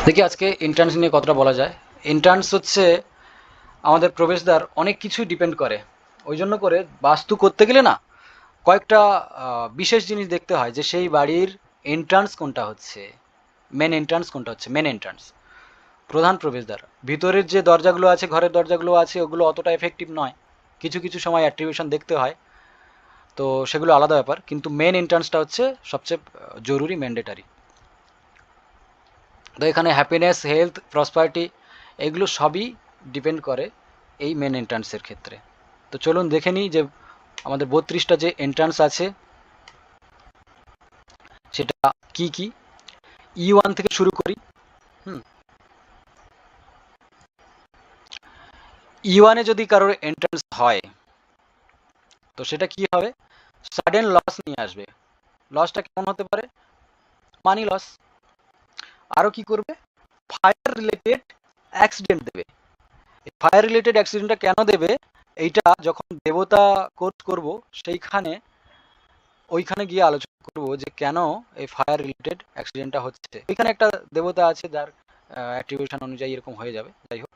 দেখি আজকে এন্ট্রান্স নিয়ে কতটা বলা যায়। এন্ট্রান্স হচ্ছে আমাদের প্রবেশদ্বার, অনেক কিছুই ডিপেন্ড করে। ওই জন্য করে বাস্তু করতে গেলে না কয়েকটা বিশেষ জিনিস দেখতে হয়, যে সেই বাড়ির এন্ট্রান্স কোনটা হচ্ছে, মেন এন্ট্রান্স, প্রধান প্রবেশদ্বার। ভিতরের যে দরজাগুলো আছে, ঘরের দরজাগুলো আছে, ওগুলো অতটা এফেক্টিভ নয়। কিছু কিছু সময় অ্যাট্রিবিউশন দেখতে হয়, তো সেগুলো আলাদা ব্যাপার, কিন্তু মেন এন্ট্রান্সটা হচ্ছে সবচেয়ে জরুরি, ম্যান্ডেটারি। তো এখানে হ্যাপিনেস, হেলথ, প্রসপারিটি, এগুলো সবই ডিপেন্ড করে এই মেন এন্ট্রান্সের ক্ষেত্রে। তো চলুন দেখে নিই যে আমাদের 32টা যে এন্ট্রান্স আছে সেটা কি কি। E1 থেকে শুরু করি। হুম, E1-এ যদি কারোর এন্ট্রান্স হয়, তো সেটা কি হবে? সাডেন লস নিয়ে আসবে। লসটা কেমন হতে পারে? Money loss. আরও কি করবে? ফায়ার রিলেটেড অ্যাক্সিডেন্ট দেবে। ফায়ার রিলেটেড অ্যাক্সিডেন্টটা কেন দেবে, এইটা যখন দেবতা কোর্স করব, সেইখানে ওইখানে গিয়ে আলোচনা করব যে কেন এই ফায়ার রিলেটেড অ্যাক্সিডেন্টটা হচ্ছে। ওইখানে একটা দেবতা আছে যার অ্যাট্রিবিউশন অনুযায়ী এরকম হয়ে যাবে। যাই হোক,